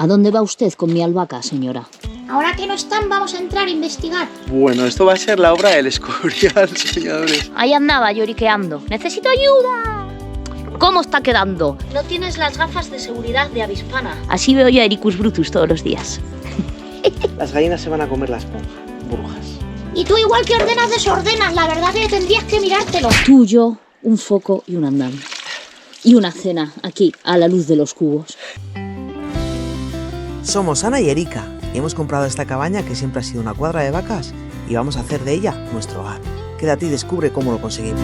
¿A dónde va usted con mi albahaca, señora? Ahora que no están, vamos a entrar a investigar. Bueno, esto va a ser la obra del Escorial, señores. Ahí andaba lloriqueando. ¡Necesito ayuda! ¿Cómo está quedando? No tienes las gafas de seguridad de avispana. Así veo yo a Ericus Brutus todos los días. Las gallinas se van a comer la esponja, brujas. Y tú igual que ordenas, desordenas. La verdad que tendrías que mirártelo. Tú, yo, un foco y un andamio. Y una cena, aquí, a la luz de los cubos. Somos Ana y Erika y hemos comprado esta cabaña que siempre ha sido una cuadra de vacas y vamos a hacer de ella nuestro hogar. Quédate y descubre cómo lo conseguimos.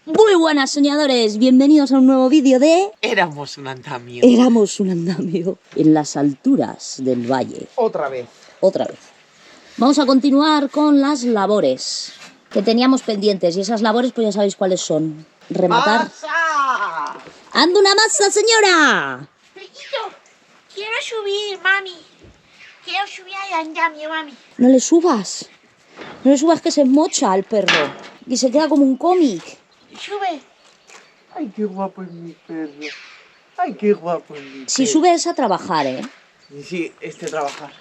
Muy buenas, soñadores. Bienvenidos a un nuevo vídeo de... Éramos un andamio. Éramos un andamio en las alturas del valle. Otra vez. Otra vez. Vamos a continuar con las labores que teníamos pendientes. Y esas labores, pues ya sabéis cuáles son. Rematar. ¡Masa! ¡Anda una masa, señora! Pellito, quiero subir, mami. Quiero subir al andamio, mami. No le subas. No le subas que se mocha al perro. Y se queda como un cómic. Sube. Ay, qué guapo es mi perro. Ay, qué guapo es mi perro. Si subes a trabajar, ¿eh? Sí, trabajar.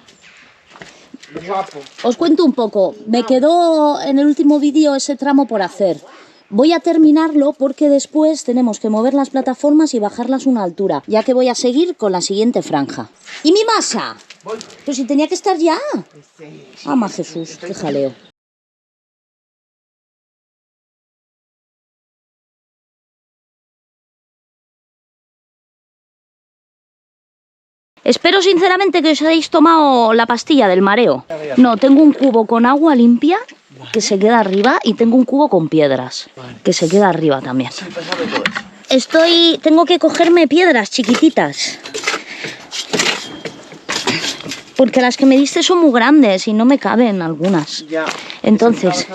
Guapo. Os cuento un poco. Me quedó en el último vídeo ese tramo por hacer. Voy a terminarlo porque después tenemos que mover las plataformas y bajarlas una altura, ya que voy a seguir con la siguiente franja. ¿Y mi masa? Voy. Pero si tenía que estar ya. Sí. Ama Jesús, qué jaleo. Espero sinceramente que os hayáis tomado la pastilla del mareo. No, tengo un cubo con agua limpia que se queda arriba y tengo un cubo con piedras que se queda arriba también. Sí, pásame todo eso. Tengo que cogerme piedras chiquititas. Porque las que me diste son muy grandes y no me caben algunas. Ya. Entonces,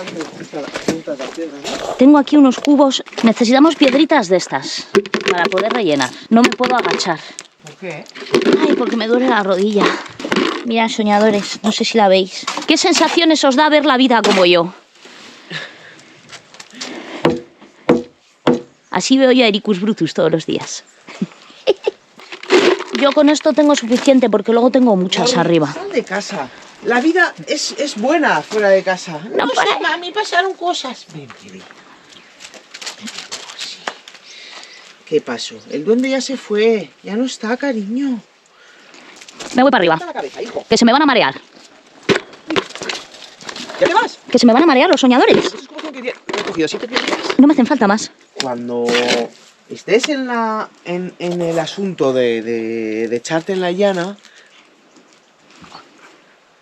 tengo aquí unos cubos. Necesitamos piedritas de estas para poder rellenar. No me puedo agachar. ¿Por qué? Ay, porque me duele la rodilla. Mirad, soñadores, no sé si la veis. ¿Qué sensaciones os da ver la vida como yo? Así veo yo a Ericus Brutus todos los días. Yo con esto tengo suficiente porque luego tengo muchas arriba. Sal de casa. La vida es buena fuera de casa. No, Sí, mami, pasaron cosas. Ven, bebé. ¿Qué pasó? El duende ya se fue. Ya no está, cariño. Me voy para arriba. Levanta la cabeza, hijo. Que se me van a marear. ¿Ya te vas? Que se me van a marear los soñadores. Eso es como que he cogido 7 piedras. No me hacen falta más. Cuando estés en el asunto de echarte en la llana,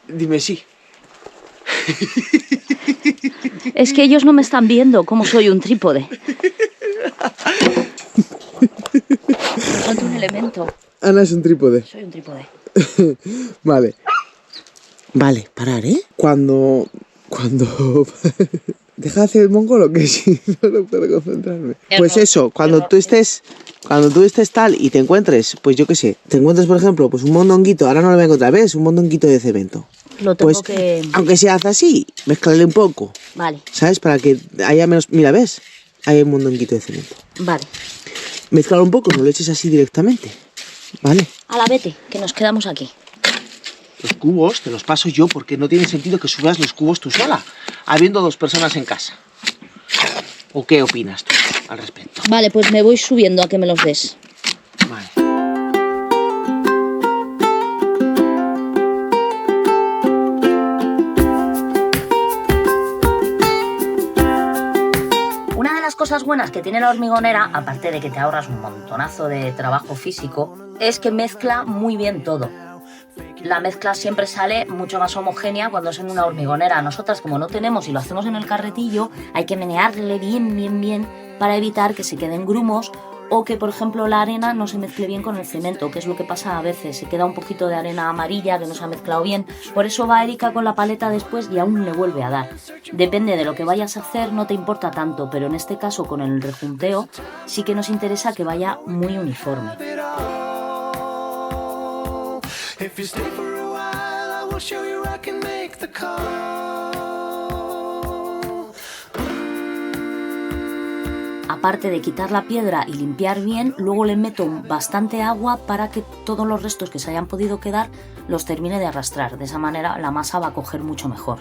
dime sí. Es que ellos no me están viendo como soy un trípode. Me falta un elemento. Ana es un trípode. Soy un trípode. Vale. Vale, parar, ¿eh? Cuando... Deja de hacer el mongolo, que si no puedo concentrarme. Pues eso, cuando tú estés tal y te encuentres, pues yo qué sé, te encuentres por ejemplo, pues un mondonguito, ahora no lo voy a encontrar, ¿ves? Un mondonguito de cemento. Lo tengo Pues, que... aunque se hace así, mezclarle un poco, Vale, ¿sabes? Para que haya menos... Mira, ¿ves? Hay un mondonguito de cemento. vale. Mezclarlo un poco, no lo eches así directamente, ¿vale? Ala, vete, que nos quedamos aquí. Los cubos te los paso yo porque no tiene sentido que subas los cubos tú sola, habiendo 2 personas en casa. ¿O qué opinas tú al respecto? Vale, pues me voy subiendo a que me los des. Vale. Una de las cosas buenas que tiene la hormigonera, aparte de que te ahorras un montonazo de trabajo físico, es que mezcla muy bien todo. La mezcla siempre sale mucho más homogénea cuando es en una hormigonera. Nosotras, como no tenemos y lo hacemos en el carretillo, hay que menearle bien para evitar que se queden grumos o que, por ejemplo, la arena no se mezcle bien con el cemento, que es lo que pasa a veces. Se queda un poquito de arena amarilla que no se ha mezclado bien. Por eso va Erika con la paleta después y aún le vuelve a dar. Depende de lo que vayas a hacer, no te importa tanto, pero en este caso con el rejunteo sí que nos interesa que vaya muy uniforme. If you stay for a while, I will show you I can make the call. aparte de quitar la piedra y limpiar bien, luego le meto bastante agua para que todos los restos que se hayan podido quedar los termine de arrastrar. De esa manera la masa va a coger mucho mejor.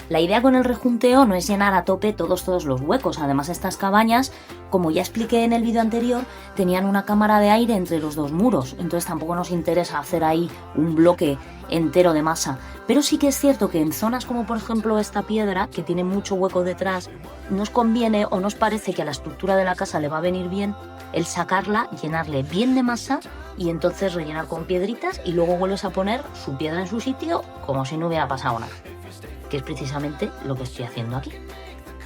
La idea con el rejunteo no es llenar a tope todos los huecos. Además, estas cabañas, como ya expliqué en el vídeo anterior, tenían una cámara de aire entre los dos muros, entonces tampoco nos interesa hacer ahí un bloque entero de masa. Pero sí que es cierto que en zonas como por ejemplo esta piedra, que tiene mucho hueco detrás, nos conviene o nos parece que a la estructura de la casa le va a venir bien el sacarla, llenarle bien de masa y entonces rellenar con piedritas y luego vuelves a poner su piedra en su sitio como si no hubiera pasado nada. Que es precisamente lo que estoy haciendo aquí.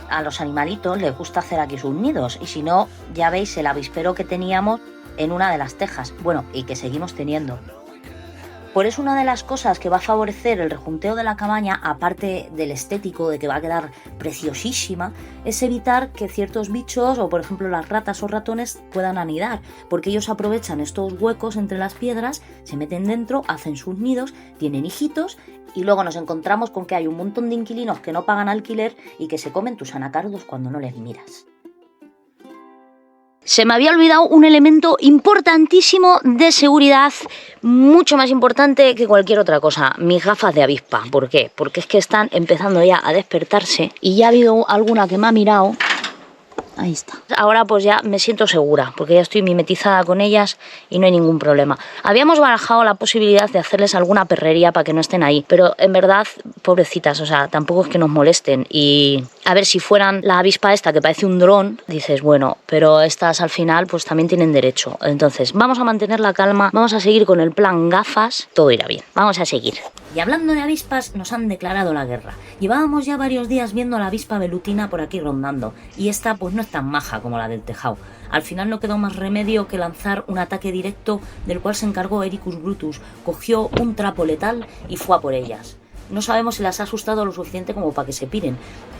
A los animalitos les gusta hacer aquí sus nidos y si no, ya veis el avispero que teníamos en una de las tejas, bueno, y que seguimos teniendo. Por eso una de las cosas que va a favorecer el rejunteo de la cabaña, aparte del estético, de que va a quedar preciosísima, es evitar que ciertos bichos, o por ejemplo las ratas o ratones, puedan anidar, porque ellos aprovechan estos huecos entre las piedras, se meten dentro, hacen sus nidos, tienen hijitos, y luego nos encontramos con que hay un montón de inquilinos que no pagan alquiler y que se comen tus anacardos cuando no les miras. Se me había olvidado un elemento importantísimo de seguridad, mucho más importante que cualquier otra cosa, mis gafas de avispa. ¿Por qué? Porque es que están empezando ya a despertarse y ya ha habido alguna que me ha mirado. Ahí está. Ahora pues ya me siento segura, porque ya estoy mimetizada con ellas y no hay ningún problema. Habíamos barajado la posibilidad de hacerles alguna perrería para que no estén ahí, pero en verdad, pobrecitas, o sea, tampoco es que nos molesten. Y a ver, si fueran la avispa esta que parece un dron, dices, bueno, pero estas al final pues también tienen derecho. Entonces, vamos a mantener la calma, vamos a seguir con el plan gafas, todo irá bien. Vamos a seguir. Y hablando de avispas, nos han declarado la guerra. Llevábamos ya varios días viendo a la avispa velutina por aquí rondando, y esta pues no es tan maja como la del tejado. Al final no quedó más remedio que lanzar un ataque directo del cual se encargó Ericus Brutus. Cogió un trapo letal y fue a por ellas. No sabemos si las ha asustado lo suficiente como para que se piren.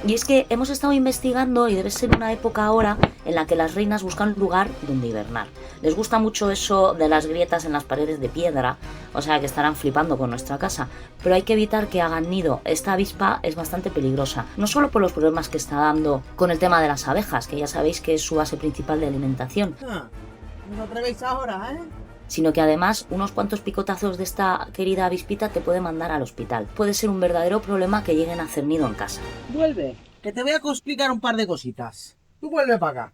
Y es que hemos estado investigando y debe ser una época ahora en la que las reinas buscan lugar donde hibernar. Les gusta mucho eso de las grietas en las paredes de piedra, o sea que estarán flipando con nuestra casa. Pero hay que evitar que hagan nido. Esta avispa es bastante peligrosa, no solo por los problemas que está dando con el tema de las abejas, que ya sabéis que es su base principal de alimentación. ¿No os atrevéis ahora, Sino que además unos cuantos picotazos de esta querida avispita te puede mandar al hospital. Puede ser un verdadero problema que lleguen a hacer nido en casa. Vuelve, que te voy a explicar un par de cositas. Tú vuelve para acá.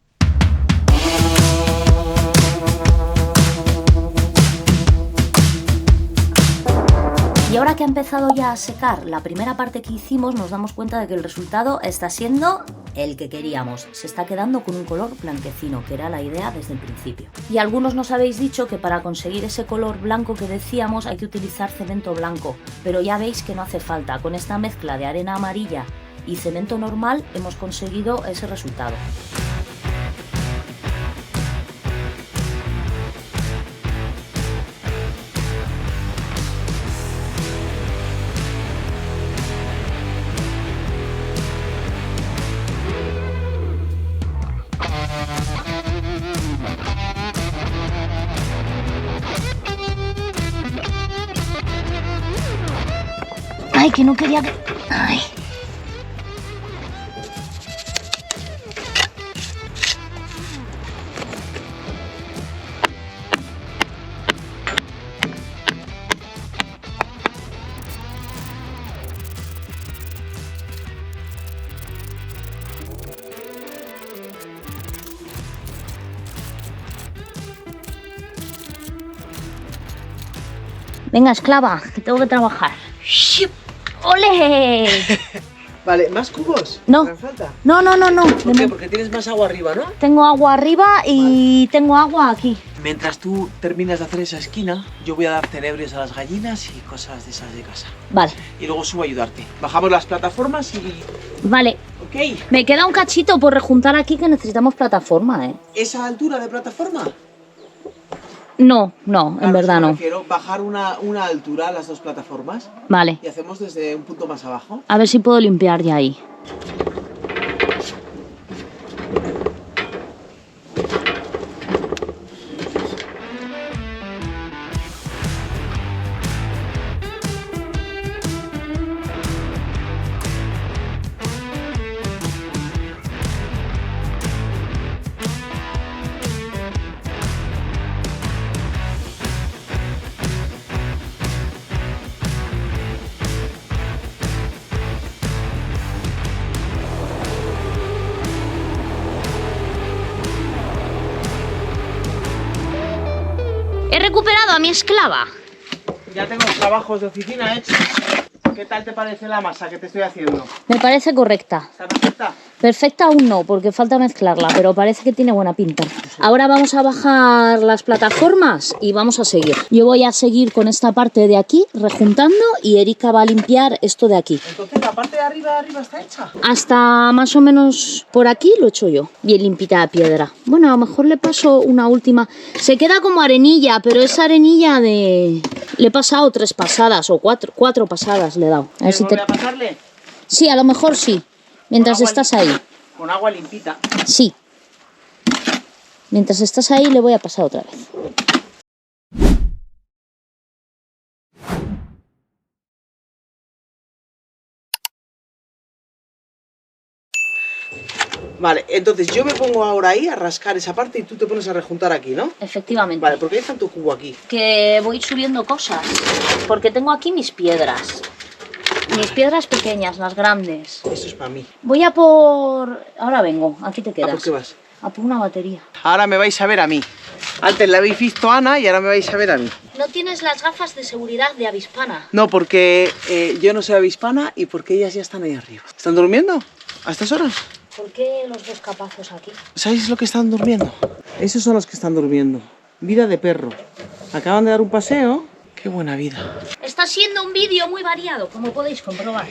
Y ahora que ha empezado ya a secar la primera parte que hicimos, nos damos cuenta de que el resultado está siendo el que queríamos. Se está quedando con un color blanquecino, que era la idea desde el principio. Y algunos nos habéis dicho que para conseguir ese color blanco que decíamos hay que utilizar cemento blanco, pero ya veis que no hace falta. Con esta mezcla de arena amarilla y cemento normal hemos conseguido ese resultado. Ay, que no quería que... Ay. Venga, esclava, que tengo que trabajar. ¡Ole! Vale, ¿más cubos? No. ¿Te falta? No. ¿Por qué? Porque tienes más agua arriba, ¿no? Tengo agua arriba y tengo agua aquí. Mientras tú terminas de hacer esa esquina, yo voy a dar cerebrios a las gallinas y cosas de esas de casa. Vale. Y luego subo a ayudarte. Bajamos las plataformas y... Vale. Ok. Me queda un cachito por rejuntar aquí que necesitamos plataforma, ¿eh? ¿Esa altura de plataforma? No, en verdad no. Prefiero bajar una altura a las dos plataformas Vale. y hacemos desde un punto más abajo. A ver si puedo limpiar ya ahí. He recuperado a mi esclava. Ya tengo trabajos de oficina hechos. ¿Qué tal te parece la masa que te estoy haciendo? Me parece correcta. ¿Está perfecta? Perfecta aún no, porque falta mezclarla, pero parece que tiene buena pinta. Ahora vamos a bajar las plataformas y vamos a seguir. Yo voy a seguir con esta parte de aquí, rejuntando, y Erika va a limpiar esto de aquí. Entonces la parte de arriba está hecha. Hasta más o menos por aquí lo he hecho yo, bien limpita de piedra. Bueno, a lo mejor le paso una última. Se queda como arenilla, pero es arenilla de... Le he pasado 3 pasadas o 4 pasadas le he dado. A ver si ¿Voy a pasarle? Sí, a lo mejor sí. Mientras Con agua estás ahí. Con agua limpita. Sí. Mientras estás ahí le voy a pasar otra vez. Vale, entonces yo me pongo ahora ahí a rascar esa parte y tú te pones a rejuntar aquí, ¿no? Efectivamente. Vale, ¿por qué hay tanto cubo aquí? Que voy subiendo cosas. Porque tengo aquí mis piedras. Mis piedras pequeñas, las grandes. Esto es para mí. Voy a por... Ahora vengo, aquí te quedas. ¿A por qué vas? A por una batería. Ahora me vais a ver a mí. Antes la habéis visto a Ana y ahora me vais a ver a mí. ¿No tienes las gafas de seguridad de avispana? No, porque yo no soy avispana y porque ellas ya están ahí arriba. ¿Están durmiendo? ¿A estas horas? ¿Por qué los dos capazos aquí? ¿Sabéis lo que están durmiendo? Esos son los que están durmiendo. Vida de perro. Acaban de dar un paseo. Qué buena vida. Está siendo un vídeo muy variado, como podéis comprobar.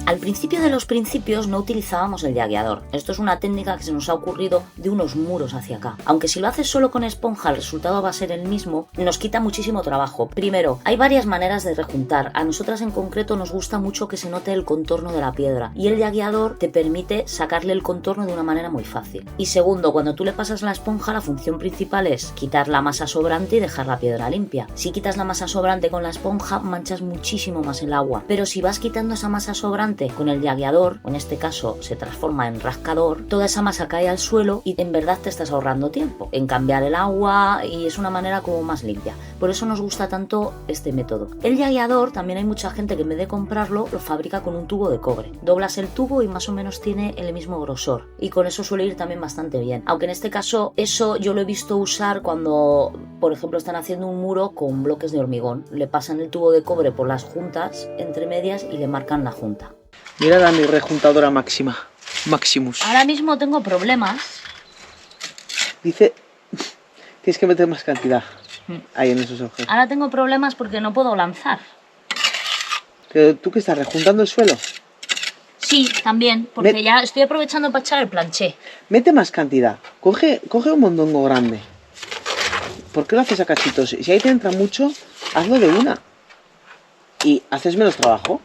Al principio de los principios no utilizábamos el llagueador. Esto es una técnica que se nos ha ocurrido de unos muros hacia acá. Aunque si lo haces solo con esponja el resultado va a ser el mismo, nos quita muchísimo trabajo. Primero, hay varias maneras de rejuntar. A nosotras en concreto nos gusta mucho que se note el contorno de la piedra y el llagueador te permite sacarle el contorno de una manera muy fácil. Y segundo, cuando tú le pasas la esponja, la función principal es quitar la masa sobrante y dejar la piedra limpia. Si quitas la masa sobrante con la esponja, manchas muchísimo más el agua. Pero si vas quitando esa masa sobrante con el llagueador, o en este caso se transforma en rascador, toda esa masa cae al suelo y en verdad te estás ahorrando tiempo en cambiar el agua y es una manera como más limpia. Por eso nos gusta tanto este método. El llagueador, también hay mucha gente que en vez de comprarlo, lo fabrica con un tubo de cobre. Doblas el tubo y más o menos tiene el mismo grosor y con eso suele ir también bastante bien. Aunque en este caso eso yo lo he visto usar cuando, por ejemplo, están haciendo un muro con bloques de hormigón. Le pasan el tubo de cobre por las juntas entre medias y le marcan la junta. Mirad a mi rejuntadora máxima. Maximus. Ahora mismo tengo problemas. Dice... Tienes que meter más cantidad ahí en esos objetos. Ahora tengo problemas porque no puedo lanzar. Pero tú que estás rejuntando el suelo. Sí, también, porque ya estoy aprovechando para echar el planché. Mete más cantidad. Coge un mondongo grande. ¿Por qué lo haces a cachitos? Si ahí te entra mucho, hazlo de una. Y haces menos trabajo.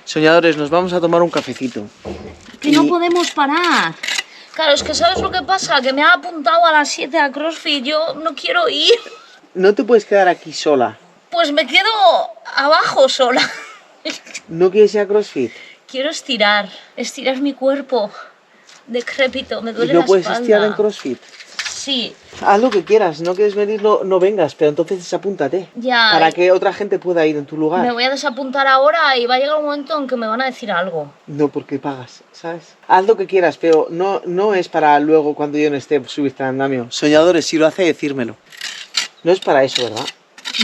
Soñadores, nos vamos a tomar un cafecito. Que no podemos parar. Claro, es que ¿sabes lo que pasa? Que me ha apuntado a las 7 a CrossFit. Yo no quiero ir. No te puedes quedar aquí sola. Pues me quedo abajo sola. ¿No quieres ir a CrossFit? Quiero estirar mi cuerpo decrépito. Me ¿Y duele no la puedes espalda. estirar en CrossFit? Sí, Haz lo que quieras, no quieres venir, no vengas, pero entonces desapúntate. ya. Para que otra gente pueda ir en tu lugar. Me voy a desapuntar ahora y va a llegar un momento en que me van a decir algo. No, porque pagas, ¿sabes? Haz lo que quieras, pero no es para luego, cuando yo no esté, subirte al andamio. Soñadores, si lo hace, decírmelo. No es para eso, ¿verdad?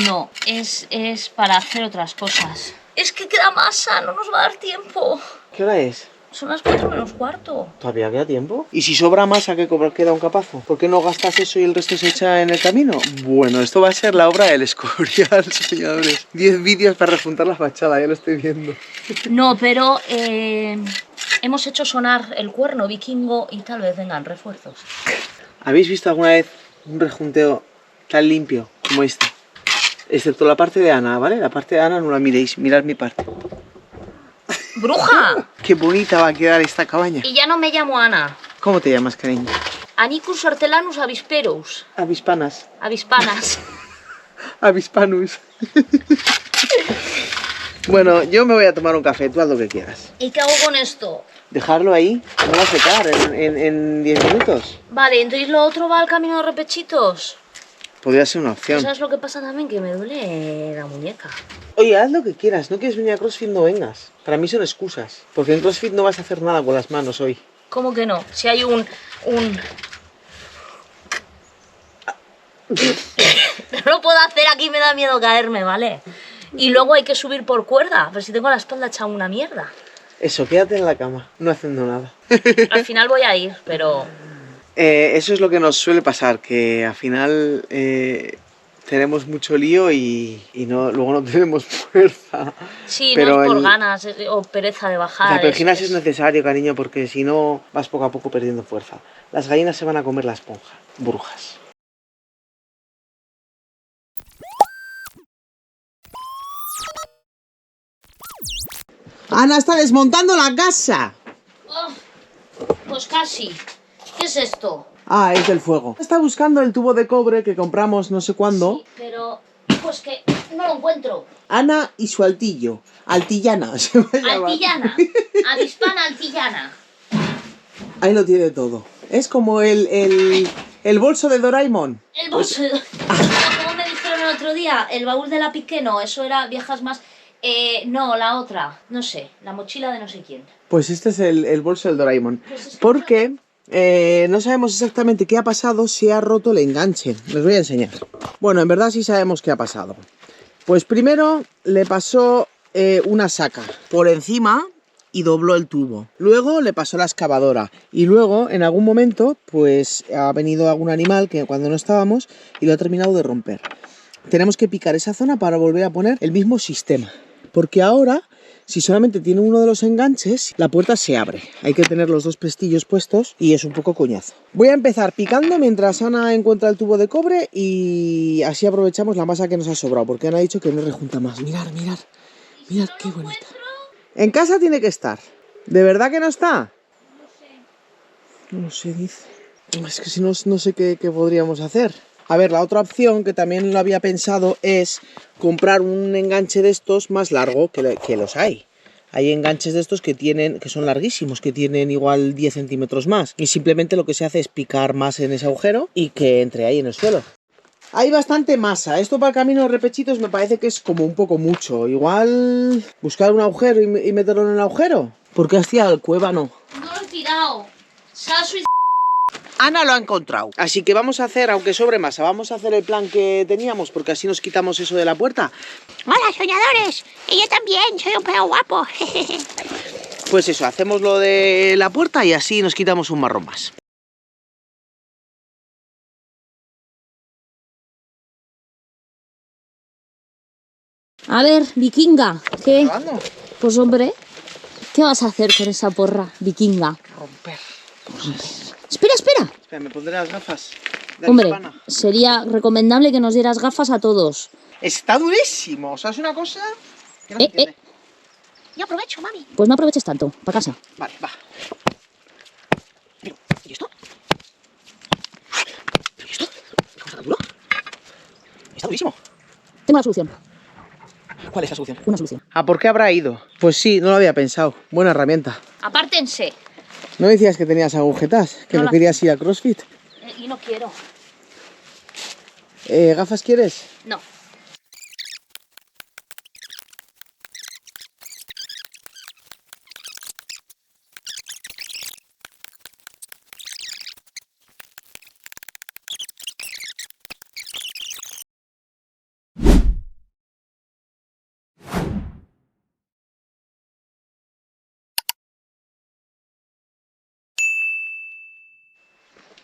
No, es para hacer otras cosas. Es que queda masa, no nos va a dar tiempo. ¿Qué hora es? Son las 4:45. ¿Todavía queda tiempo? ¿Y si sobra masa, qué queda un capazo? ¿Por qué no gastas eso y el resto se echa en el camino? Bueno, esto va a ser la obra del Escorial, soñadores. 10 vídeos para rejuntar la fachada, ya lo estoy viendo. No, pero hemos hecho sonar el cuerno vikingo y tal vez vengan refuerzos. ¿Habéis visto alguna vez un rejunteo tan limpio como este? Excepto la parte de Ana, ¿vale? La parte de Ana no la miréis, mirad mi parte. ¡Bruja! Qué bonita va a quedar esta cabaña. Y ya no me llamo Ana. ¿Cómo te llamas, cariño? Anicus hortelanus avisperus. Avispanas. Avispanas. Avispanus. Bueno, yo me voy a tomar un café, tú haz lo que quieras. ¿Y qué hago con esto? Dejarlo ahí, no va a secar en 10 minutos. Vale, entonces lo otro va al camino de repechitos. Podría ser una opción. ¿Sabes lo que pasa también? Que me duele la muñeca. Oye, haz lo que quieras. No quieres venir a CrossFit, no vengas. Para mí son excusas. Porque en CrossFit no vas a hacer nada con las manos hoy. ¿Cómo que no? Si hay un... No lo puedo hacer aquí, me da miedo caerme, ¿vale? Y luego hay que subir por cuerda. Pero si tengo la espalda hecha una mierda. Eso, quédate en la cama, no haciendo nada. Al final voy a ir, pero... Eso es lo que nos suele pasar, que al final tenemos mucho lío y luego no tenemos fuerza. Sí, Pero no es por ganas o pereza de bajar. Pero el gimnasio es necesario, cariño, porque si no vas poco a poco perdiendo fuerza. Las gallinas se van a comer la esponja, brujas. Ana está desmontando la casa. Oh, pues casi. ¿Qué es esto? Ah, es del fuego. Está buscando el tubo de cobre que compramos no sé cuándo. Sí, pero pues que no lo encuentro. Ana y su altillo. Altillana se va a llamar. Altillana. Avispana altillana. Ahí lo tiene todo. Es como el bolso de Doraemon. El bolso. Como me dijeron el otro día, el baúl de la Piqué, no, eso era viejas más. No, la otra, no sé, la mochila de no sé quién. Pues este es el bolso del Doraemon. Pues es que Porque no sabemos exactamente qué ha pasado, se ha roto el enganche. Les voy a enseñar. Bueno, en verdad sí sabemos qué ha pasado. Pues primero le pasó una saca por encima y dobló el tubo. Luego le pasó la excavadora. Y luego, en algún momento, pues ha venido algún animal que cuando no estábamos y lo ha terminado de romper. Tenemos que picar esa zona para volver a poner el mismo sistema. Porque ahora, si solamente tiene uno de los enganches, la puerta se abre. Hay que tener los dos pestillos puestos y es un poco coñazo. Voy a empezar picando mientras Ana encuentra el tubo de cobre y así aprovechamos la masa que nos ha sobrado. Porque Ana ha dicho que no rejunta más. Mirad qué bonita. En casa tiene que estar. ¿De verdad que no está? No sé, dice. Es que si no sé qué podríamos hacer. A ver, la otra opción que también lo había pensado es comprar un enganche de estos más largo, que los hay. Hay enganches de estos que son larguísimos, que tienen igual 10 centímetros más. Y simplemente lo que se hace es picar más en ese agujero y que entre ahí en el suelo. Hay bastante masa. Esto para el camino de repechitos me parece que es como un poco mucho. Igual buscar un agujero y meterlo en el agujero. ¿Por qué has tirado el cuébano? No lo he tirado. Se ha suicidado. Ana lo ha encontrado. Así que vamos a hacer, aunque sobre masa, vamos a hacer el plan que teníamos, porque así nos quitamos eso de la puerta. Hola, soñadores. Y yo también, soy un perro guapo. Pues eso, hacemos lo de la puerta y así nos quitamos un marrón más. A ver, vikinga, ¿qué? ¿Grabando? Pues hombre, ¿qué vas a hacer con esa porra, vikinga? Romper. Espera. Espera, me pondré las gafas. Hombre, Hispana. sería recomendable que nos dieras gafas a todos. Está durísimo, o sea, es una cosa que no se entiende. Yo aprovecho, mami. Pues no aproveches tanto, para casa. Vale, va. ¿Y esto? ¿Y esto? ¿Qué cosa tan dura? Está durísimo. Tengo una solución. ¿Cuál es la solución? Una solución. ¿A por qué habrá ido? Pues sí, no lo había pensado. Buena herramienta. Apártense. ¿No decías que tenías agujetas? ¿Que No no las- querías ir a CrossFit? Y no quiero. ¿Gafas quieres? No.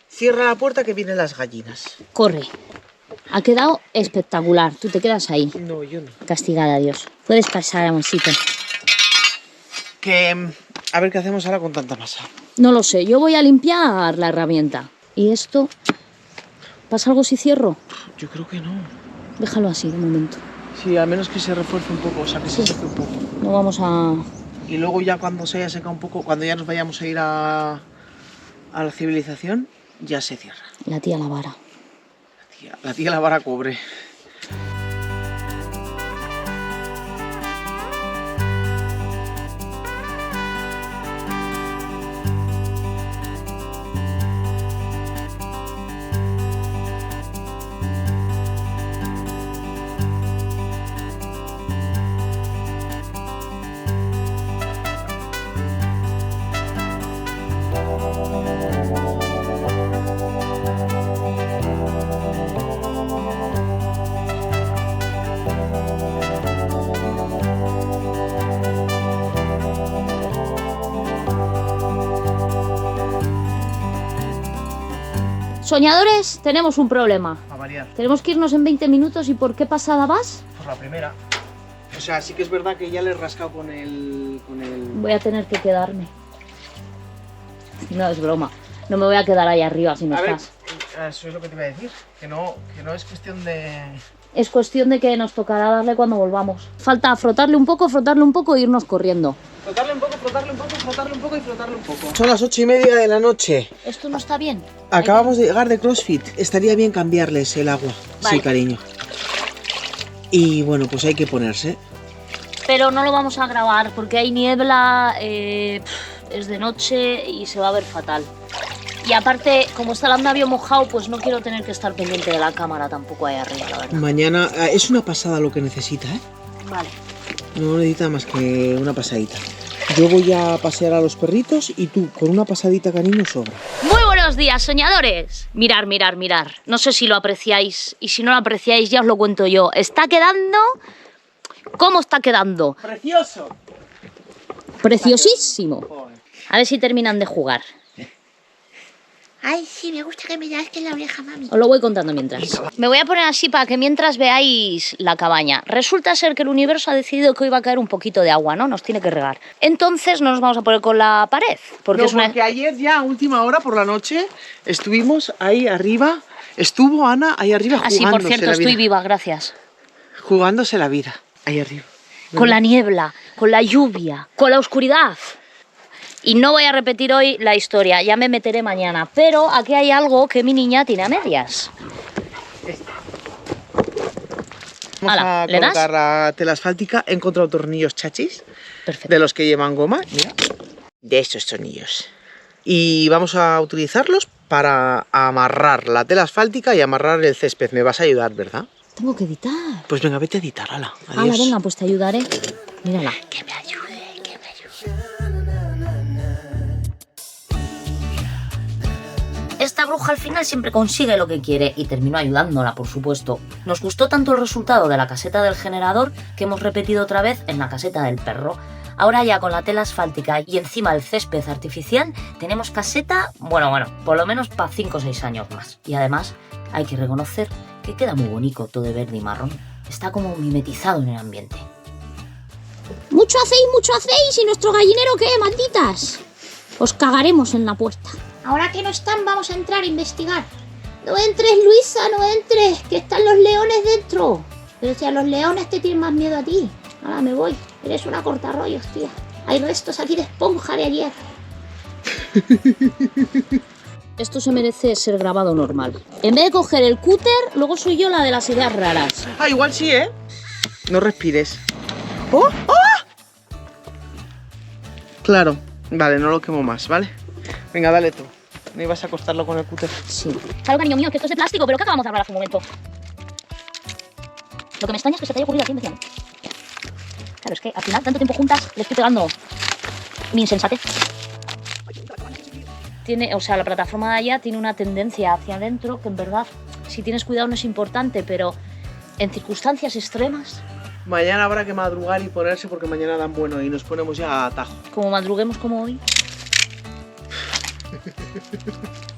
Cierra la puerta que vienen las gallinas. Corre. Ha quedado espectacular. Tú te quedas ahí. No, yo no. Castigada, Dios. Puedes pasar, amorcito. A ver qué hacemos ahora con tanta masa. No lo sé. Yo voy a limpiar la herramienta. ¿Y esto? ¿Pasa algo si cierro? Yo creo que no. Déjalo así, de momento. Sí, al menos que se refuerce un poco, o sea, que se Sí. seque un poco. No vamos a... Y luego ya cuando se haya secado un poco, cuando ya nos vayamos a ir a la civilización, ya se cierra. La tía la vara. La tía la vara cobre. Soñadores, tenemos un problema. A variar. Tenemos que irnos en 20 minutos. ¿Y por qué pasada vas? Por la primera. O sea, sí que es verdad que ya le he rascado con el... Voy a tener que quedarme. No, es broma. No me voy a quedar ahí arriba si no A ver, estás. eso es lo que te iba a decir. Que no es cuestión de... Es cuestión de que nos tocará darle cuando volvamos. Falta frotarle un poco e irnos corriendo. Frotarle un poco, frotarle un poco, frotarle un poco y frotarle un poco. Son las 8:30 de la noche. ¿Esto no está bien? Acabamos de llegar de CrossFit. Estaría bien cambiarles el agua. Vale. Sí, cariño. Y bueno, pues hay que ponerse. Pero no lo vamos a grabar porque hay niebla, es de noche y se va a ver fatal. Y aparte, como está el andamio mojado, pues no quiero tener que estar pendiente de la cámara tampoco ahí arriba, la verdad. Mañana es una pasada lo que necesita, ¿eh? Vale. No necesita más que una pasadita. Yo voy a pasear a los perritos y tú con una pasadita, cariño, sobra. Muy buenos días, soñadores. Mirar. No sé si lo apreciáis y si no lo apreciáis ya os lo cuento yo. Está quedando... ¿Cómo está quedando? ¡Precioso! Preciosísimo. A ver si terminan de jugar. Ay, sí, me gusta que me rasques la oreja, mami. Os lo voy contando mientras. Me voy a poner así para que mientras veáis la cabaña. Resulta ser que el universo ha decidido que hoy va a caer un poquito de agua, ¿no? Nos tiene que regar. Entonces no nos vamos a poner con la pared. Porque No, es una... porque ayer ya a última hora por la noche estuvimos ahí arriba. Estuvo Ana ahí arriba Ah, sí, jugándose por cierto, la estoy vida. viva, gracias. Jugándose la vida. Ahí arriba. Con la niebla, con la lluvia, con la oscuridad. Y no voy a repetir hoy la historia, ya me meteré mañana. Pero aquí hay algo que mi niña tiene a medias. Vamos Ala, a ¿le das? colocar la tela asfáltica. He encontrado tornillos chachis. Perfecto. De los que llevan goma. Mira. De estos tornillos. Y vamos a utilizarlos para amarrar la tela asfáltica y amarrar el césped. Me vas a ayudar, ¿verdad? Tengo que editar. Pues venga, vete a editar, ala. Hala, Adiós. venga, pues te ayudaré. Mírala. Que me ayude. Esta bruja al final siempre consigue lo que quiere y terminó ayudándola, por supuesto. Nos gustó tanto el resultado de la caseta del generador que hemos repetido otra vez en la caseta del perro. Ahora ya con la tela asfáltica y encima el césped artificial tenemos caseta, bueno, por lo menos para 5 o 6 años más. Y además hay que reconocer que queda muy bonito todo de verde y marrón. Está como mimetizado en el ambiente. Mucho hacéis y nuestro gallinero qué, malditas. Os cagaremos en la puerta. Ahora que no están, vamos a entrar a investigar. No entres, Luisa, no entres, que están los leones dentro. Pero si a los leones te tienen más miedo a ti. Ahora me voy, eres una cortarrollos, tía. Hay restos aquí de esponja de ayer. Esto se merece ser grabado normal. En vez de coger el cúter, luego soy yo la de las ideas raras. Ah, igual sí, ¿eh? No respires. ¡Oh! ¡Oh! Claro. Vale, no lo quemo más, ¿vale? Venga, dale tú. ¿No ibas a acostarlo con el cúter? Sí. Claro, cariño mío, que esto es de plástico, pero ¿qué acabamos de hablar hace un momento? Lo que me extraña es que se te haya ocurrido a ti, Meciano. Claro, es que al final, tanto tiempo juntas, le estoy pegando mi insensatez. O sea, la plataforma de allá tiene una tendencia hacia adentro que en verdad, si tienes cuidado no es importante, pero en circunstancias extremas, Mañana habrá que madrugar y ponerse porque mañana dan bueno y nos ponemos ya a atajo. como madruguemos como hoy.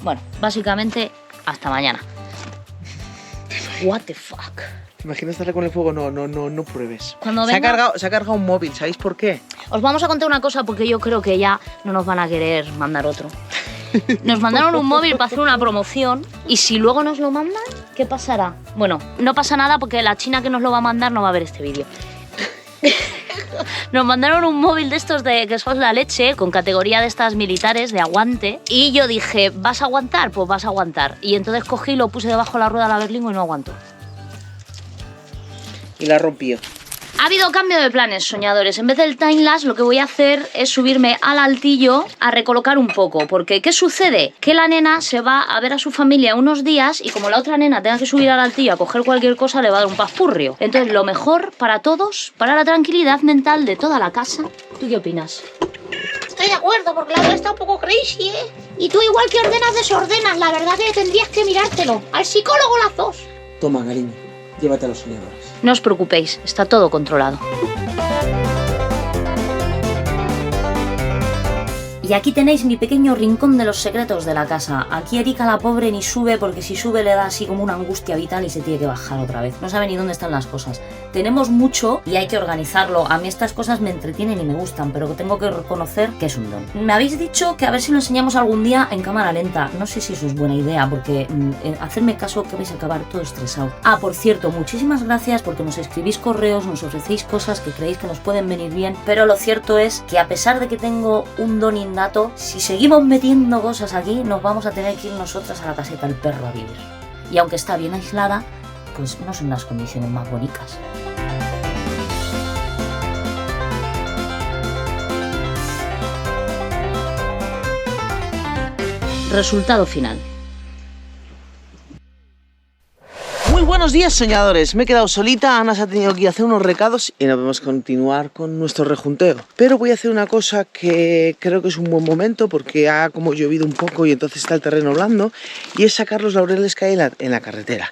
Bueno, básicamente, hasta mañana. What the fuck. ¿Te imaginas darle con el fuego? No pruebes. Cuando Se ha venga- cargado un móvil, ¿sabéis por qué? Os vamos a contar una cosa porque yo creo que ya no nos van a querer mandar otro. Nos mandaron un móvil para hacer una promoción y si luego nos lo mandan, ¿qué pasará? Bueno, no pasa nada porque la china que nos lo va a mandar no va a ver este vídeo. Nos mandaron un móvil de estos de que son la leche, con categoría de estas militares, de aguante. Y yo dije, ¿vas a aguantar? Pues vas a aguantar. Y entonces cogí y lo puse debajo de la rueda de la Berlingo y no aguantó. Y la rompió. Ha habido cambio de planes, soñadores. En vez del time-lapse, lo que voy a hacer es subirme al altillo a recolocar un poco. Porque, ¿qué sucede? Que la nena se va a ver a su familia unos días y como la otra nena tenga que subir al altillo a coger cualquier cosa, le va a dar un paspurrio. Entonces, lo mejor para todos, para la tranquilidad mental de toda la casa. ¿Tú qué opinas? Estoy de acuerdo, porque la otra está un poco crazy, ¿eh? Y tú igual que ordenas, desordenas. La verdad que tendrías que mirártelo. Al psicólogo las dos. Toma, cariño. Llévate a los soñadores. No os preocupéis, está todo controlado. Y aquí tenéis mi pequeño rincón de los secretos de la casa. Aquí Erika la pobre ni sube, porque si sube le da así como una angustia vital y se tiene que bajar otra vez. No sabe ni dónde están las cosas. Tenemos mucho y hay que organizarlo. A mí estas cosas me entretienen y me gustan, pero tengo que reconocer que es un don. Me habéis dicho que a ver si lo enseñamos algún día en cámara lenta. No sé si eso es buena idea, porque hacedme caso que vais a acabar todo estresado. Ah, por cierto, muchísimas gracias porque nos escribís correos, nos ofrecéis cosas que creéis que nos pueden venir bien, pero lo cierto es que a pesar de que tengo un don innato, si seguimos metiendo cosas aquí, nos vamos a tener que ir nosotras a la caseta del perro a vivir. Y aunque está bien aislada, pues no son las condiciones más bonitas. Resultado final. Muy buenos días, soñadores. Me he quedado solita, Ana se ha tenido que ir a hacer unos recados y nos vamos a continuar con nuestro rejunteo. Pero voy a hacer una cosa que creo que es un buen momento porque ha como llovido un poco y entonces está el terreno blando, y es sacar los laureles que hay en la carretera.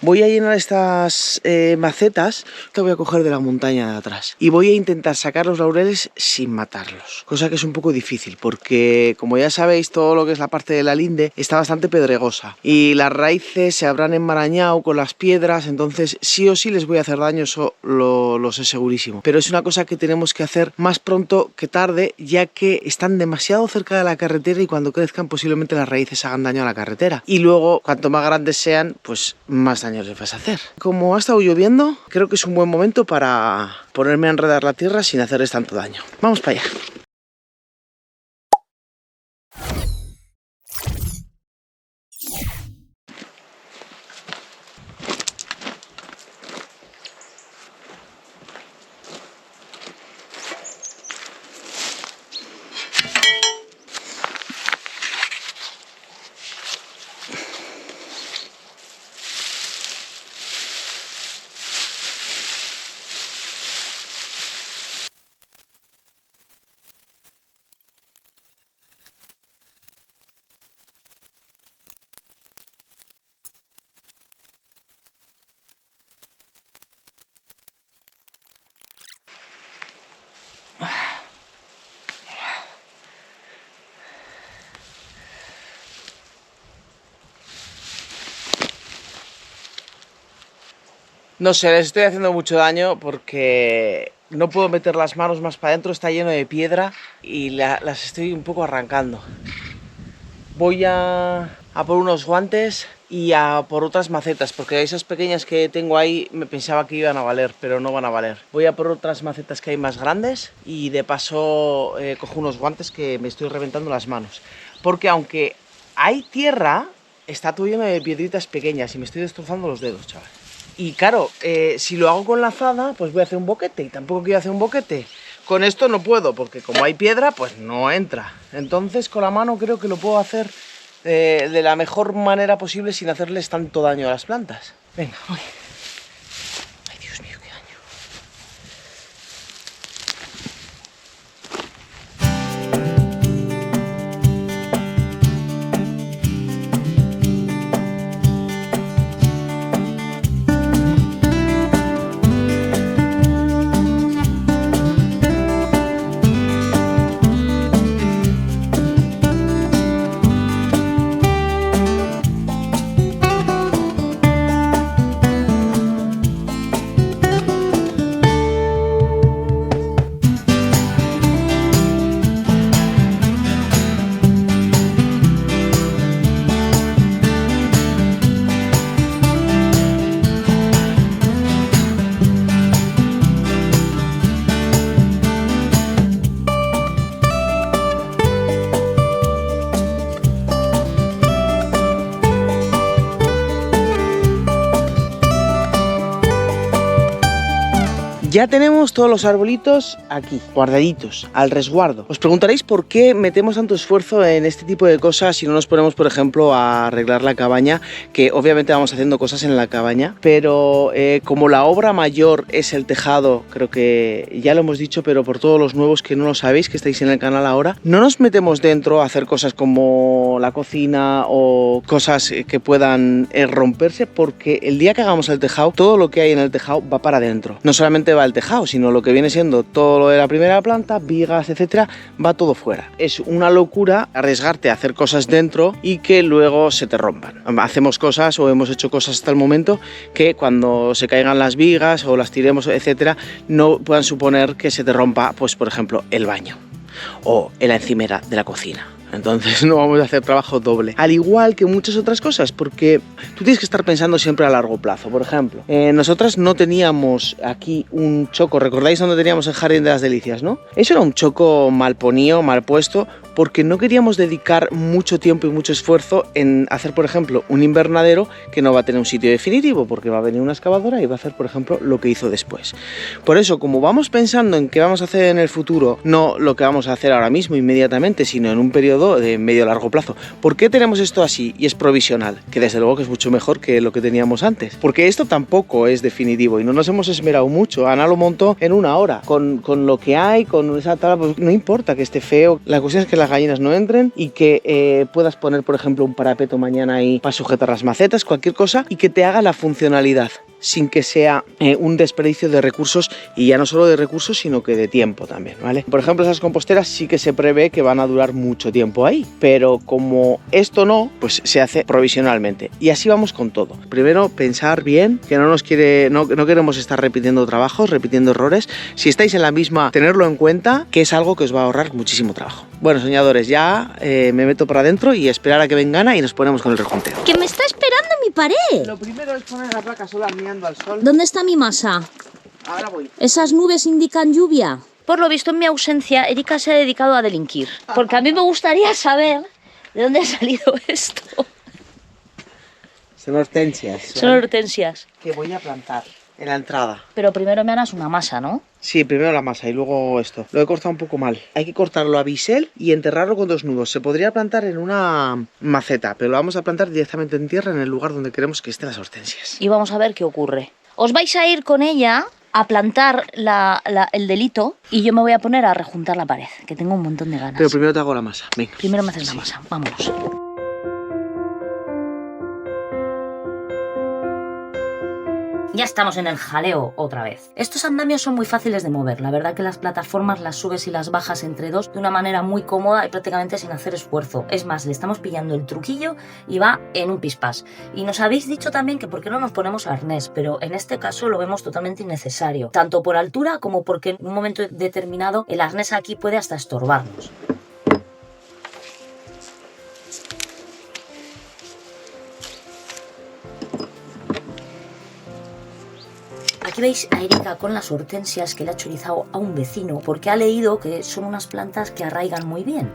Voy a llenar estas macetas que voy a coger de la montaña de atrás y voy a intentar sacar los laureles sin matarlos, cosa que es un poco difícil porque, como ya sabéis, todo lo que es la parte de la linde está bastante pedregosa y las raíces se habrán enmarañado con las piedras, entonces sí o sí les voy a hacer daño, eso lo sé segurísimo. Pero es una cosa que tenemos que hacer más pronto que tarde, ya que están demasiado cerca de la carretera y cuando crezcan posiblemente las raíces hagan daño a la carretera. Y luego, cuanto más grandes sean, pues más daño les vas a hacer. Como ha estado lloviendo, creo que es un buen momento para ponerme a enredar la tierra sin hacerles tanto daño. Vamos para allá. No sé, les estoy haciendo mucho daño porque no puedo meter las manos más para adentro, está lleno de piedra y las estoy un poco arrancando. Voy a por unos guantes y a por otras macetas, porque esas pequeñas que tengo ahí me pensaba que iban a valer, pero no van a valer. Voy a por otras macetas que hay más grandes y de paso cojo unos guantes que me estoy reventando las manos. Porque aunque hay tierra, está todo lleno de piedritas pequeñas y me estoy destrozando los dedos, chaval. Y claro, si lo hago con la azada, pues voy a hacer un boquete y tampoco quiero hacer un boquete. Con esto no puedo, porque como hay piedra, pues no entra. Entonces con la mano creo que lo puedo hacer de la mejor manera posible sin hacerles tanto daño a las plantas. Venga, voy. Ay, Dios mío, qué daño. Ya tenemos todos los arbolitos aquí, guardaditos, al resguardo. Os preguntaréis por qué metemos tanto esfuerzo en este tipo de cosas si no nos ponemos, por ejemplo, a arreglar la cabaña, que obviamente vamos haciendo cosas en la cabaña, pero como la obra mayor es el tejado, creo que ya lo hemos dicho, pero por todos los nuevos que no lo sabéis, que estáis en el canal ahora, no nos metemos dentro a hacer cosas como la cocina o cosas que puedan romperse, porque el día que hagamos el tejado, todo lo que hay en el tejado va para adentro. No solamente va el tejado, sino lo que viene siendo todo lo de la primera planta, vigas, etcétera, va todo fuera. Es una locura arriesgarte a hacer cosas dentro y que luego se te rompan. Hacemos cosas o hemos hecho cosas hasta el momento que cuando se caigan las vigas o las tiremos, etcétera, no puedan suponer que se te rompa, pues por ejemplo, el baño o la encimera de la cocina. Entonces no vamos a hacer trabajo doble, al igual que muchas otras cosas, porque tú tienes que estar pensando siempre a largo plazo. Por ejemplo, nosotras no teníamos aquí un choco, ¿recordáis dónde teníamos el Jardín de las Delicias, no? Eso era un choco mal ponido, mal puesto, porque no queríamos dedicar mucho tiempo y mucho esfuerzo en hacer, por ejemplo, un invernadero que no va a tener un sitio definitivo, porque va a venir una excavadora y va a hacer, por ejemplo, lo que hizo después. Por eso, como vamos pensando en qué vamos a hacer en el futuro, no lo que vamos a hacer ahora mismo, inmediatamente, sino en un periodo de medio a largo plazo. ¿Por qué tenemos esto así y es provisional? Que desde luego que es mucho mejor que lo que teníamos antes. Porque esto tampoco es definitivo y no nos hemos esmerado mucho. Ana lo montó en una hora. Con lo que hay, con esa tabla, pues no importa que esté feo. La cuestión es que las gallinas no entren y que puedas poner, por ejemplo, un parapeto mañana ahí para sujetar las macetas, cualquier cosa, y que te haga la funcionalidad, sin que sea un desperdicio de recursos, y ya no solo de recursos sino que de tiempo también, ¿vale? Por ejemplo, esas composteras sí que se prevé que van a durar mucho tiempo ahí, pero como esto no, pues se hace provisionalmente y así vamos con todo. Primero pensar bien, que no queremos estar repitiendo trabajos, repitiendo errores. Si estáis en la misma, tenerlo en cuenta, que es algo que os va a ahorrar muchísimo trabajo. Bueno, soñadores, ya me meto para adentro y esperar a que venga Ana y nos ponemos con el rejunteo. ¡Que me está esperando mi pared! Lo primero es poner la placa solar mirando al sol. ¿Dónde está mi masa? Ahora voy. ¿Esas nubes indican lluvia? Por lo visto, en mi ausencia, Erika se ha dedicado a delinquir. Porque a mí me gustaría saber de dónde ha salido esto. Son hortensias. Son hortensias. Que voy a plantar en la entrada. Pero primero me harás una masa, ¿no? Sí, primero la masa y luego esto. Lo he cortado un poco mal. Hay que cortarlo a bisel y enterrarlo con 2 nudos. Se podría plantar en una maceta, pero lo vamos a plantar directamente en tierra en el lugar donde queremos que estén las hortensias. Y vamos a ver qué ocurre. Os vais a ir con ella a plantar el delito y yo me voy a poner a rejuntar la pared, que tengo un montón de ganas. Pero primero te hago la masa. Venga. Primero me haces la masa. Vámonos. Ya estamos en el jaleo otra vez. Estos andamios son muy fáciles de mover. La verdad que las plataformas las subes y las bajas entre dos de una manera muy cómoda y prácticamente sin hacer esfuerzo. Es más, le estamos pillando el truquillo y va en un pispás. Y nos habéis dicho también que por qué no nos ponemos arnés, pero en este caso lo vemos totalmente innecesario. Tanto por altura como porque en un momento determinado el arnés aquí puede hasta estorbarnos. Aquí veis a Erika con las hortensias que le ha chorizado a un vecino porque ha leído que son unas plantas que arraigan muy bien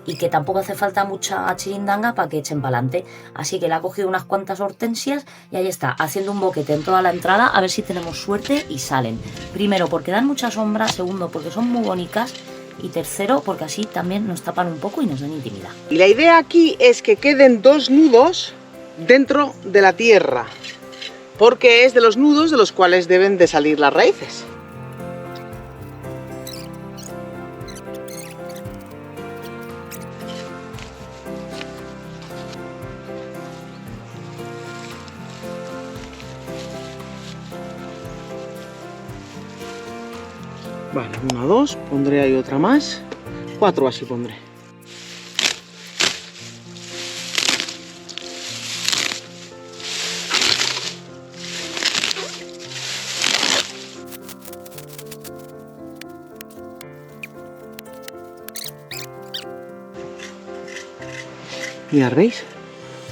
y que tampoco hace falta mucha chirindanga para que echen para adelante. Así que le ha cogido unas cuantas hortensias y ahí está, haciendo un boquete en toda la entrada a ver si tenemos suerte y salen. Primero porque dan mucha sombra, segundo porque son muy bonitas y tercero porque así también nos tapan un poco y nos dan intimidad. Y la idea aquí es que queden 2 nudos dentro de la tierra, porque es de los nudos de los cuales deben de salir las raíces. Vale, 1, 2, pondré ahí otra más, 4 así pondré. Mirad, ¿veis?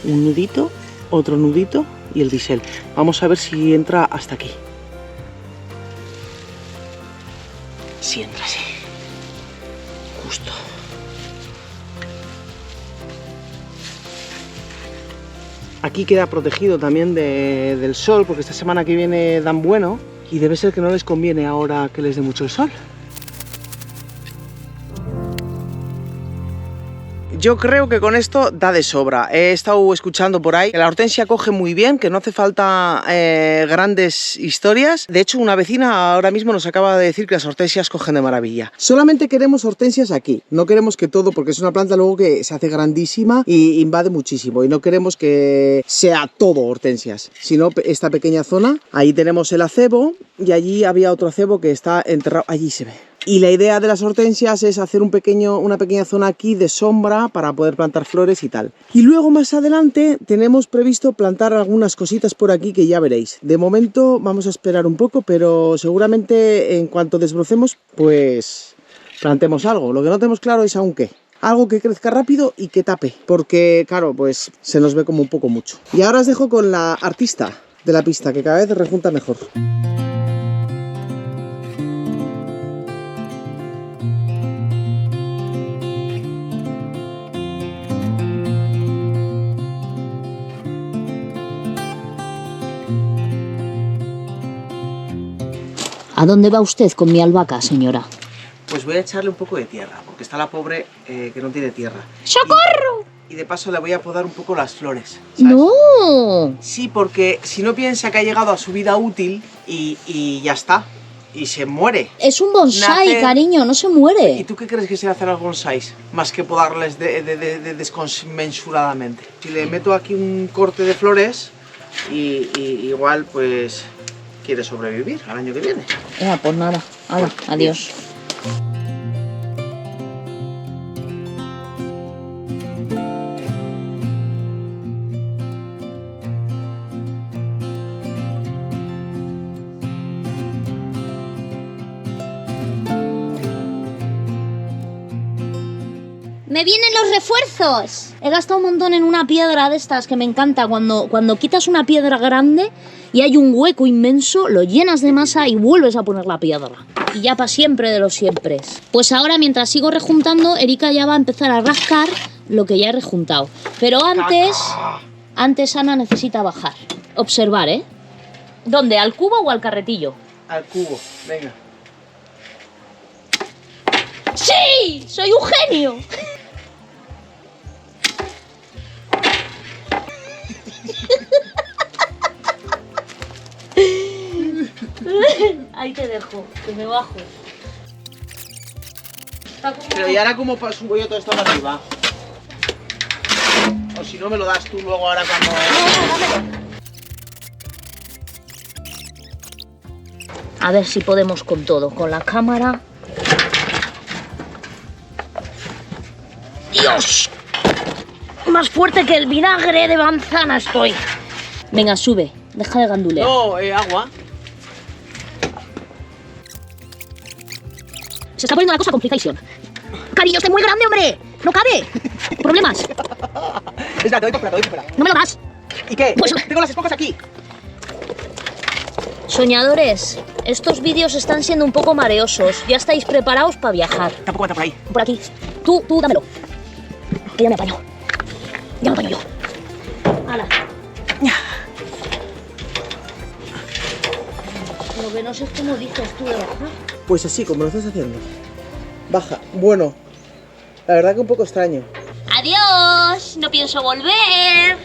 Un nudito, otro nudito y el bisel. Vamos a ver si entra hasta aquí. Sí entra, sí. Justo. Aquí queda protegido también del sol, porque esta semana que viene dan bueno y debe ser que no les conviene ahora que les dé mucho el sol. yo creo que con esto da de sobra. He estado escuchando por ahí que la hortensia coge muy bien, que no hace falta grandes historias. De hecho, una vecina ahora mismo nos acaba de decir que las hortensias cogen de maravilla. Solamente queremos hortensias aquí. No queremos que todo, porque es una planta luego que se hace grandísima y invade muchísimo. Y no queremos que sea todo hortensias, sino esta pequeña zona. Ahí tenemos el acebo y allí había otro acebo que está enterrado. Allí se ve. Y la idea de las hortensias es hacer una pequeña zona aquí de sombra para poder plantar flores y tal. Y luego más adelante tenemos previsto plantar algunas cositas por aquí que ya veréis. De momento vamos a esperar un poco, pero seguramente en cuanto desbrocemos, pues plantemos algo. Lo que no tenemos claro es aún qué. Algo que crezca rápido y que tape, porque claro, pues se nos ve como un poco mucho. Y ahora os dejo con la artista de la pista, que cada vez rejunta mejor. ¿A dónde va usted con mi albahaca, señora? Pues voy a echarle un poco de tierra, porque está la pobre que no tiene tierra. ¡Socorro! Y de paso le voy a podar un poco las flores, ¿sabes? ¡No! Sí, porque si no piensa que ha llegado a su vida útil y ya está, y se muere. Es un bonsái, Nace... cariño, no se ¿Y muere. tú qué crees que se hace a los bonsáis? Más que podarles desconmensuradamente. Si le meto aquí un corte de flores, y igual pues quiere sobrevivir al año que viene. Pues nada, hala, adiós. ¡Me vienen los refuerzos! He gastado un montón en una piedra de estas que me encanta. Cuando quitas una piedra grande y hay un hueco inmenso, lo llenas de masa y vuelves a poner la piedra. Y ya para siempre de los siempre. Pues ahora, mientras sigo rejuntando, Erika ya va a empezar a rascar lo que ya he rejuntado. Pero antes Ana necesita bajar. Observar, ¿eh? ¿Dónde? ¿Al cubo o al carretillo? Al cubo, venga. ¡Sí! ¡Soy un genio! Ahí te dejo, que me bajo. Pero ¿y ahora cómo subo yo todo esto para arriba? O si no me lo das tú luego ahora cuando... A ver si podemos con todo, con la cámara. ¡Dios! Más fuerte que el vinagre de manzana estoy. Venga, sube, deja de gandulear. No, agua. Se está poniendo la cosa complicadísima. Cariño, estoy muy grande, hombre. No cabe. Problemas. Espera, te doy fuera. No me lo das. ¿Y qué? Pues- Tengo las esponjas aquí. Soñadores, estos vídeos están siendo un poco mareosos. Ya estáis preparados para viajar. Tampoco entra por ahí. Por aquí. Tú dámelo. Que ya me apaño. Ya me apaño yo. ¡Hala! Lo que no sé es cómo dices tú de bajar. Pues así, como lo estás haciendo. Baja. Bueno, la verdad que un poco extraño. ¡Adiós! No pienso volver.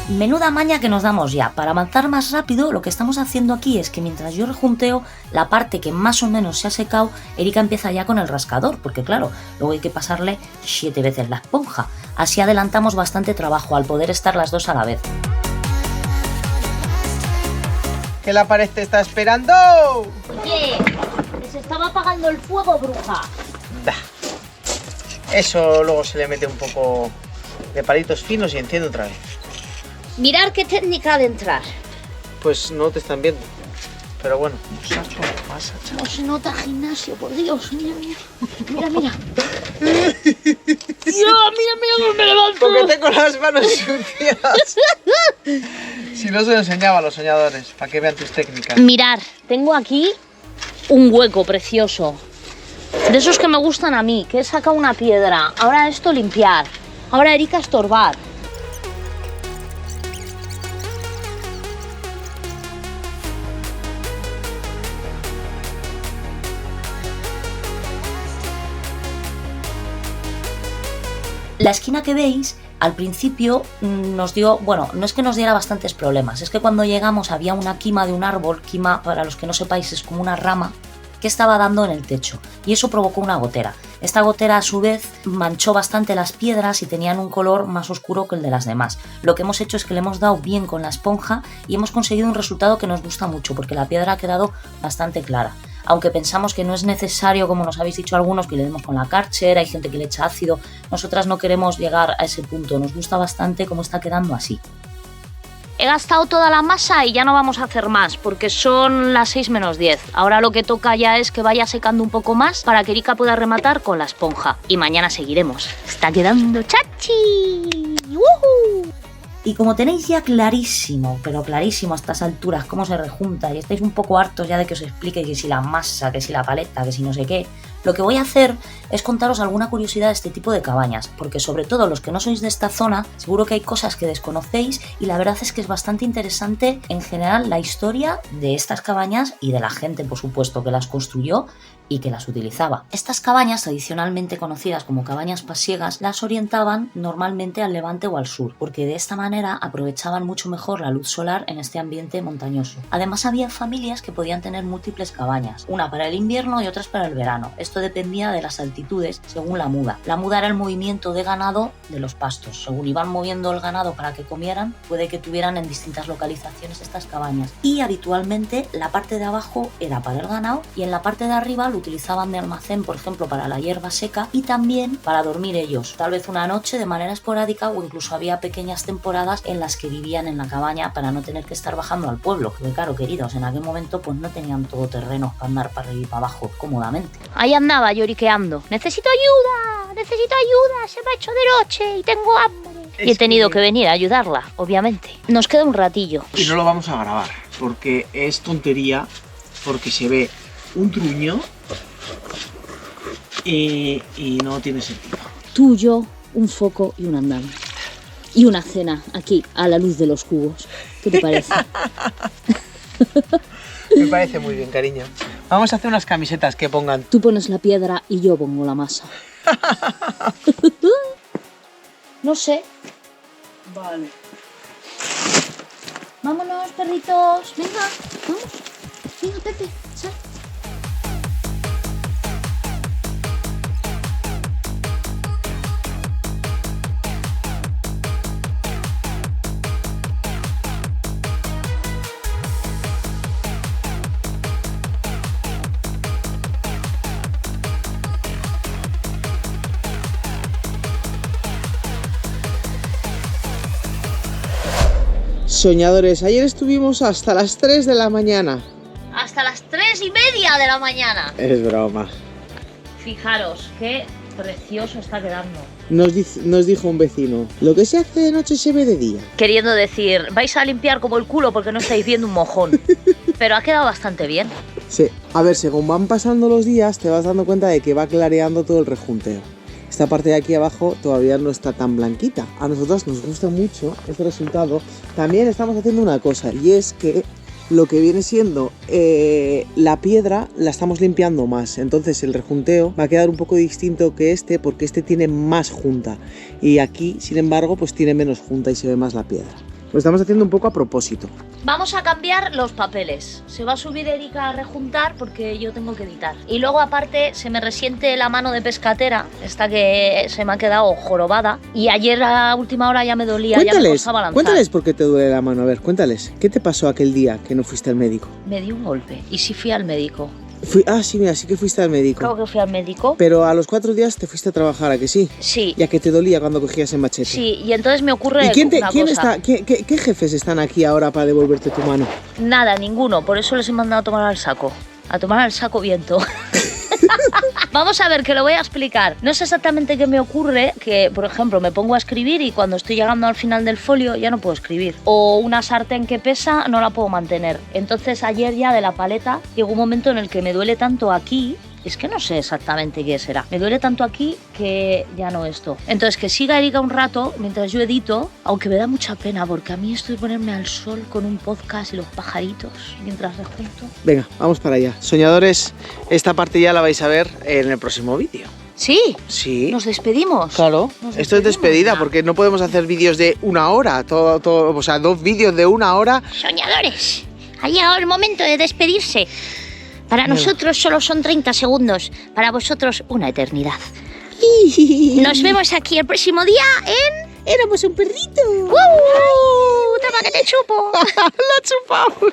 Menuda maña que nos damos ya. Para avanzar más rápido, lo que estamos haciendo aquí es que mientras yo rejunteo la parte que más o menos se ha secado, Erika empieza ya con el rascador, porque claro, luego hay que pasarle 7 veces la esponja. Así adelantamos bastante trabajo al poder estar las dos a la vez. ¿Qué la pared te está esperando? Oye, que se estaba apagando el fuego, bruja. Da. Eso luego se le mete un poco de palitos finos y enciende otra vez. Mirar qué técnica de entrar. Pues no te están viendo. Pero bueno, muchacho, pasa, chaval. No se nota gimnasio, por Dios. Mira. Mira. Dios, mira cómo me levanto. Porque tengo las manos sucias. Si no se lo enseñaba a los soñadores, para que vean tus técnicas. Mirar, tengo aquí un hueco precioso. De esos que me gustan a mí, que he sacado una piedra. Ahora esto limpiar. Ahora Erika estorbar. La esquina que veis, al principio nos dio, bueno, no es que nos diera bastantes problemas, es que cuando llegamos había una quima de un árbol, quima, para los que no sepáis, es como una rama que estaba dando en el techo y eso provocó una gotera. Esta gotera a su vez manchó bastante las piedras y tenían un color más oscuro que el de las demás. Lo que hemos hecho es que le hemos dado bien con la esponja y hemos conseguido un resultado que nos gusta mucho porque la piedra ha quedado bastante clara. Aunque pensamos que no es necesario, como nos habéis dicho algunos, que le demos con la Karcher, hay gente que le echa ácido, nosotras no queremos llegar a ese punto, nos gusta bastante cómo está quedando así. He gastado toda la masa y ya no vamos a hacer más porque son las 6 menos 10. Ahora lo que toca ya es que vaya secando un poco más para que Erika pueda rematar con la esponja. Y mañana seguiremos. Está quedando chachi. ¡Woohoo! Y como tenéis ya clarísimo, pero clarísimo a estas alturas cómo se rejunta y estáis un poco hartos ya de que os explique que si la masa, que si la paleta, que si no sé qué, lo que voy a hacer es contaros alguna curiosidad de este tipo de cabañas, porque sobre todo los que no sois de esta zona, seguro que hay cosas que desconocéis y la verdad es que es bastante interesante en general la historia de estas cabañas y de la gente, por supuesto, que las construyó y que las utilizaba. Estas cabañas, tradicionalmente conocidas como cabañas pasiegas, las orientaban normalmente al levante o al sur, porque de esta manera aprovechaban mucho mejor la luz solar en este ambiente montañoso. Además había familias que podían tener múltiples cabañas, una para el invierno y otras para el verano. Esto dependía de las altitudes según la muda. La muda era el movimiento de ganado de los pastos. Según iban moviendo el ganado para que comieran, puede que tuvieran en distintas localizaciones estas cabañas. Y habitualmente la parte de abajo era para el ganado y en la parte de arriba lo utilizaban de almacén, por ejemplo, para la hierba seca y también para dormir ellos. Tal vez una noche de manera esporádica o incluso había pequeñas temporadas en las que vivían en la cabaña para no tener que estar bajando al pueblo. Que claro, queridos, en aquel momento pues no tenían todo terreno para andar para arriba y para abajo cómodamente. Ahí andaba lloriqueando. ¡Necesito ayuda! ¡Necesito ayuda! ¡Se me ha hecho de noche y tengo hambre! Y he tenido que venir a ayudarla, obviamente. Nos queda un ratillo. Y no lo vamos a grabar, porque es tontería, porque se ve un truño y no tiene sentido. Tú, yo, un foco y un andamio. Y una cena aquí, a la luz de los cubos. ¿Qué te parece? Me parece muy bien, cariño. Vamos a hacer unas camisetas que pongan... Tú pones la piedra y yo pongo la masa. No sé. Vale. Vámonos, perritos. Venga, vamos. Venga, Pepe, sal. Soñadores, ayer estuvimos hasta las 3 de la mañana. Hasta las 3:30 de la mañana. Es broma. Fijaros, qué precioso está quedando. Nos dijo un vecino, lo que se hace de noche se ve de día. Queriendo decir, vais a limpiar como el culo porque no estáis viendo un mojón. Pero ha quedado bastante bien. Sí, a ver, según van pasando los días te vas dando cuenta de que va clareando todo el rejunteo. Esta parte de aquí abajo todavía no está tan blanquita. A nosotros nos gusta mucho este resultado. También estamos haciendo una cosa y es que lo que viene siendo la piedra la estamos limpiando más. Entonces el rejunteo va a quedar un poco distinto que este porque este tiene más junta. Y aquí, sin embargo, pues tiene menos junta y se ve más la piedra. Lo estamos haciendo un poco a propósito. Vamos a cambiar los papeles. Se va a subir Erika a rejuntar porque yo tengo que editar. Y luego aparte se me resiente la mano de pescatera, esta que se me ha quedado jorobada. Y ayer a última hora ya me dolía, ya me costaba lanzar. Cuéntales por qué te duele la mano. A ver, cuéntales. ¿Qué te pasó aquel día que no fuiste al médico? Me di un golpe y sí fui al médico. Sí, mira, sí que fuiste al médico. Creo que fui al médico. Pero a los 4 días te fuiste a trabajar, ¿a que sí? Sí. Ya que te dolía cuando cogías el machete. Sí, y entonces me ocurre ¿Y qué jefes están aquí ahora para devolverte tu mano? Nada, ninguno. Por eso les he mandado a tomar al saco. A tomar al saco viento. Vamos a ver, que lo voy a explicar. No sé exactamente qué me ocurre, que por ejemplo me pongo a escribir y cuando estoy llegando al final del folio ya no puedo escribir. O una sartén que pesa no la puedo mantener. Entonces ayer ya de la paleta llegó un momento en el que me duele tanto aquí. Es que no sé exactamente qué será. Me duele tanto aquí que ya no esto. Entonces que siga Erika un rato mientras yo edito, aunque me da mucha pena porque a mí esto de ponerme al sol con un podcast y los pajaritos mientras rejunto. Venga, vamos para allá. Soñadores, esta parte ya la vais a ver en el próximo vídeo. Sí, Sí. nos despedimos. Claro, Nos esto es despedimos despedida ya. porque no podemos hacer vídeos de 1 hora, o sea, 2 vídeos de 1 hora. Soñadores, ha llegado el momento de despedirse. Para nosotros solo son 30 segundos, para vosotros una eternidad. Nos vemos aquí el próximo día en... Éramos un perrito. ¡Toma que te chupo! ¡La chupamos!